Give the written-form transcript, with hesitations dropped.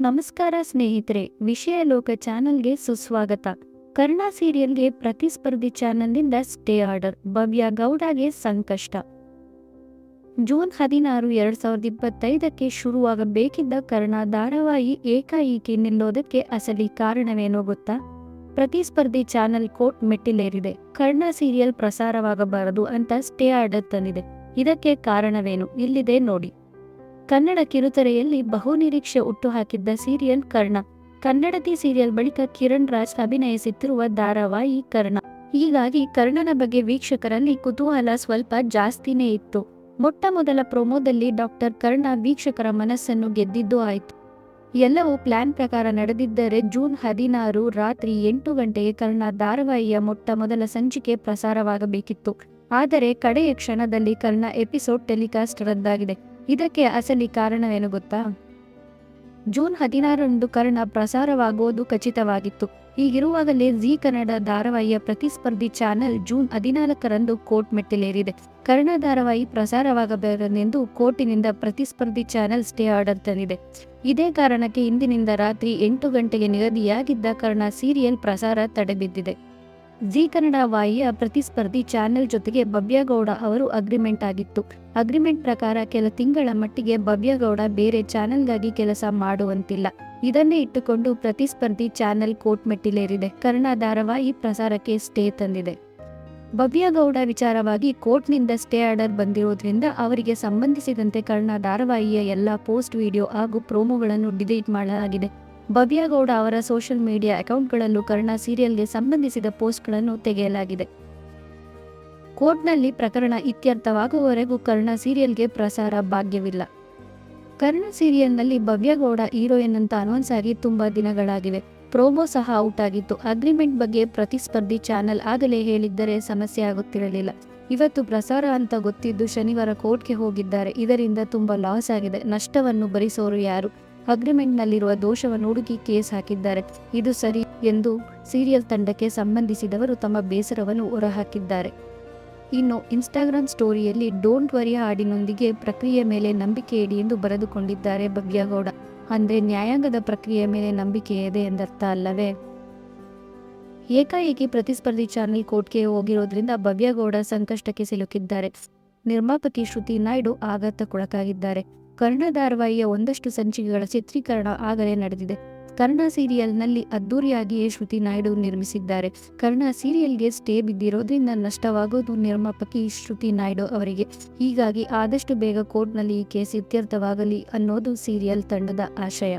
ನಮಸ್ಕಾರ ಸ್ನೇಹಿತರೆ, ವಿಷಯ ಲೋಕ ಚಾನಲ್ಗೆ ಸುಸ್ವಾಗತ. ಕರ್ಣ ಸೀರಿಯಲ್ಗೆ ಪ್ರತಿಸ್ಪರ್ಧಿ ಚಾನಲ್ನಿಂದ ಸ್ಟೇ ಆರ್ಡರ್, ಭವ್ಯ ಗೌಡಗೆ ಸಂಕಷ್ಟ. ಜೂನ್ 16, 2025ಕ್ಕೆ ಶುರುವಾಗಬೇಕಿದ್ದ ಕರ್ಣ ಧಾರಾವಾಹಿ ಏಕಾಏಕಿ ನಿಲ್ಲೋದಕ್ಕೆ ಅಸಲಿ ಕಾರಣವೇನೋ ಗೊತ್ತಾ? ಪ್ರತಿಸ್ಪರ್ಧಿ ಚಾನಲ್ ಕೋರ್ಟ್ ಮೆಟ್ಟಿಲೇರಿದೆ. ಕರ್ಣ ಸೀರಿಯಲ್ ಪ್ರಸಾರವಾಗಬಾರದು ಅಂತ ಸ್ಟೇ ಆರ್ಡರ್ ತಂದಿದೆ. ಇದಕ್ಕೆ ಕಾರಣವೇನು? ಇಲ್ಲಿದೆ ನೋಡಿ. ಕನ್ನಡ ಕಿರುತೆರೆಯಲ್ಲಿ ಬಹುನಿರೀಕ್ಷೆ ಹುಟ್ಟುಹಾಕಿದ್ದ ಸೀರಿಯಲ್ ಕರ್ಣ. ಕನ್ನಡತಿ ಸೀರಿಯಲ್ ಬಳಿಕ ಕಿರಣ್ ರಾಜ್ ಅಭಿನಯಿಸುತ್ತಿರುವ ಧಾರಾವಾಹಿ ಕರ್ಣ. ಹೀಗಾಗಿ ಕರ್ಣನ ಬಗ್ಗೆ ವೀಕ್ಷಕರಲ್ಲಿ ಕುತೂಹಲ ಸ್ವಲ್ಪ ಜಾಸ್ತಿನೇ ಇತ್ತು. ಮೊಟ್ಟಮೊದಲ ಪ್ರೊಮೋದಲ್ಲಿ ಡಾಕ್ಟರ್ ಕರ್ಣ ವೀಕ್ಷಕರ ಮನಸ್ಸನ್ನು ಗೆದ್ದಿದ್ದು ಆಯಿತು. ಎಲ್ಲವೂ ಪ್ಲಾನ್ ಪ್ರಕಾರ ನಡೆದಿದ್ದರೆ ಜೂನ್ 16 ರಾತ್ರಿ 8 ಗಂಟೆಗೆ ಕರ್ಣ ಧಾರಾವಾಹಿಯ ಮೊಟ್ಟಮೊದಲ ಸಂಚಿಕೆ ಪ್ರಸಾರವಾಗಬೇಕಿತ್ತು. ಆದರೆ ಕಡೆಯ ಕ್ಷಣದಲ್ಲಿ ಕರ್ಣ ಎಪಿಸೋಡ್ ಟೆಲಿಕಾಸ್ಟ್ ರದ್ದಾಗಿದೆ. ಇದಕ್ಕೆ ಅಸಲಿ ಕಾರಣವೇನು ಗೊತ್ತಾ? ಜೂನ್ 16ರಂದು ಕರ್ಣ ಪ್ರಸಾರವಾಗುವುದು ಖಚಿತವಾಗಿತ್ತು. ಹೀಗಿರುವಾಗಲೇ ಜೀ ಕನ್ನಡ ಧಾರಾವಾಹಿಯ ಪ್ರತಿಸ್ಪರ್ಧಿ ಚಾನೆಲ್ ಜೂನ್ 14ರಂದು ಕೋರ್ಟ್ ಮೆಟ್ಟಿಲೇರಿದೆ. ಕರ್ಣ ಧಾರಾವಾಹಿ ಪ್ರಸಾರವಾಗಬಾರದೆಂದು ಕೋರ್ಟಿನಿಂದ ಪ್ರತಿಸ್ಪರ್ಧಿ ಚಾನೆಲ್ ಸ್ಟೇ ಆರ್ಡರ್ ತಂದಿದೆ. ಇದೇ ಕಾರಣಕ್ಕೆ ಇಂದಿನಿಂದ ರಾತ್ರಿ 8 ಗಂಟೆಗೆ ನಿಗದಿಯಾಗಿದ್ದ ಕರ್ಣ ಸೀರಿಯಲ್ ಪ್ರಸಾರ ತಡೆಬಿದ್ದಿದೆ. ಜೀ ಕನ್ನಡ ವಾಹಿನಿಯ ಪ್ರತಿಸ್ಪರ್ಧಿ ಚಾನೆಲ್ ಜೊತೆಗೆ ಭವ್ಯಗೌಡ ಅವರು ಅಗ್ರಿಮೆಂಟ್ ಆಗಿತ್ತು. ಅಗ್ರಿಮೆಂಟ್ ಪ್ರಕಾರ ಕೆಲ ತಿಂಗಳ ಮಟ್ಟಿಗೆ ಭವ್ಯಗೌಡ ಬೇರೆ ಚಾನೆಲ್ಗಾಗಿ ಕೆಲಸ ಮಾಡುವಂತಿಲ್ಲ. ಇದನ್ನೇ ಇಟ್ಟುಕೊಂಡು ಪ್ರತಿಸ್ಪರ್ಧಿ ಚಾನೆಲ್ ಕೋರ್ಟ್ ಮೆಟ್ಟಿಲೇರಿದೆ. ಕರ್ಣ ಧಾರಾವಾಹಿ ಪ್ರಸಾರಕ್ಕೆ ಸ್ಟೇ ತಂದಿದೆ. ಭವ್ಯಗೌಡ ವಿಚಾರವಾಗಿ ಕೋರ್ಟ್ನಿಂದ ಸ್ಟೇ ಆರ್ಡರ್ ಬಂದಿರೋದ್ರಿಂದ ಅವರಿಗೆ ಸಂಬಂಧಿಸಿದಂತೆ ಕರ್ಣ ಧಾರಾವಾಹಿಯ ಎಲ್ಲ ಪೋಸ್ಟ್, ವಿಡಿಯೋ ಹಾಗೂ ಪ್ರೋಮೋಗಳನ್ನು ಡಿಲೀಟ್ ಮಾಡಲಾಗಿದೆ. ಭವ್ಯಗೌಡ ಅವರ ಸೋಷಿಯಲ್ ಮೀಡಿಯಾ ಅಕೌಂಟ್ಗಳಲ್ಲೂ ಕರ್ಣ ಸೀರಿಯಲ್ಗೆ ಸಂಬಂಧಿಸಿದ ಪೋಸ್ಟ್ಗಳನ್ನು ತೆಗೆಯಲಾಗಿದೆ. ಕೋರ್ಟ್ನಲ್ಲಿ ಪ್ರಕರಣ ಇತ್ಯರ್ಥವಾಗುವವರೆಗೂ ಕರ್ಣ ಸೀರಿಯಲ್ಗೆ ಪ್ರಸಾರ ಭಾಗ್ಯವಿಲ್ಲ. ಕರ್ಣ ಸೀರಿಯಲ್ನಲ್ಲಿ ಭವ್ಯಗೌಡ ಹೀರೋಯಿನ್ ಅಂತ ಅನೌನ್ಸ್ ಆಗಿ ತುಂಬಾ ದಿನಗಳಾಗಿವೆ. ಪ್ರೋಮೋ ಸಹ ಔಟ್ ಆಗಿತ್ತು. ಅಗ್ರಿಮೆಂಟ್ ಬಗ್ಗೆ ಪ್ರತಿಸ್ಪರ್ಧಿ ಚಾನೆಲ್ ಆಗಲೇ ಹೇಳಿದ್ದರೆ ಸಮಸ್ಯೆ ಆಗುತ್ತಿರಲಿಲ್ಲ. ಇವತ್ತು ಪ್ರಸಾರ ಅಂತ ಗೊತ್ತಿದ್ದು ಶನಿವಾರ ಕೋರ್ಟ್ಗೆ ಹೋಗಿದ್ದಾರೆ. ಇದರಿಂದ ತುಂಬಾ ಲಾಸ್ ಆಗಿದೆ. ನಷ್ಟವನ್ನು ಭರಿಸೋರು ಯಾರು? ಅಗ್ರಿಮೆಂಟ್ನಲ್ಲಿರುವ ದೋಷವನ್ನು ಹುಡುಕಿ ಕೇಸ್ ಹಾಕಿದ್ದಾರೆ. ಇದು ಸರಿ ಎಂದು ಸೀರಿಯಲ್ ತಂಡಕ್ಕೆ ಸಂಬಂಧಿಸಿದವರು ತಮ್ಮ ಬೇಸರವನ್ನು ಹೊರಹಾಕಿದ್ದಾರೆ. ಇನ್ನು ಇನ್ಸ್ಟಾಗ್ರಾಮ್ ಸ್ಟೋರಿಯಲ್ಲಿ ಡೋಂಟ್ ವರಿ ಹಾಡಿನೊಂದಿಗೆ ಪ್ರಕ್ರಿಯೆ ಮೇಲೆ ನಂಬಿಕೆ ಇಡಿ ಎಂದು ಬರೆದುಕೊಂಡಿದ್ದಾರೆ ಭವ್ಯಗೌಡ. ಅಂದ್ರೆ ನ್ಯಾಯಾಂಗದ ಪ್ರಕ್ರಿಯೆ ಮೇಲೆ ನಂಬಿಕೆ ಇದೆ ಎಂದರ್ಥ ಅಲ್ಲವೇ? ಏಕಾಏಕಿ ಪ್ರತಿಸ್ಪರ್ಧಿ ಚಾನೆಲ್ ಕೋರ್ಟ್ಗೆ ಹೋಗಿರೋದ್ರಿಂದ ಭವ್ಯಗೌಡ ಸಂಕಷ್ಟಕ್ಕೆ ಸಿಲುಕಿದ್ದಾರೆ. ನಿರ್ಮಾಪಕಿ ಶ್ರುತಿ ನಾಯ್ಡು ಆಘಾತಕ್ಕೊಳಗಾಗಿದ್ದಾರೆ. ಕರ್ಣ ಧಾರಾವಾಹಿಯ ಒಂದಷ್ಟು ಸಂಚಿಕೆಗಳ ಚಿತ್ರೀಕರಣ ಆಗಲೇ ನಡೆದಿದೆ. ಕರ್ಣ ಸೀರಿಯಲ್ನಲ್ಲಿ ಅದ್ದೂರಿಯಾಗಿಯೇ ಶ್ರುತಿ ನಾಯ್ಡು ನಿರ್ಮಿಸಿದ್ದಾರೆ. ಕರ್ಣ ಸೀರಿಯಲ್ಗೆ ಸ್ಟೇ ಬಿದ್ದಿರೋದ್ರಿಂದ ನಷ್ಟವಾಗೋದು ನಿರ್ಮಾಪಕಿ ಶ್ರುತಿ ನಾಯ್ಡು ಅವರಿಗೆ. ಹೀಗಾಗಿ ಆದಷ್ಟು ಬೇಗ ಕೋರ್ಟ್ನಲ್ಲಿ ಈ ಕೇಸ್ ಇತ್ಯರ್ಥವಾಗಲಿ ಅನ್ನೋದು ಸೀರಿಯಲ್ ತಂಡದ ಆಶಯ.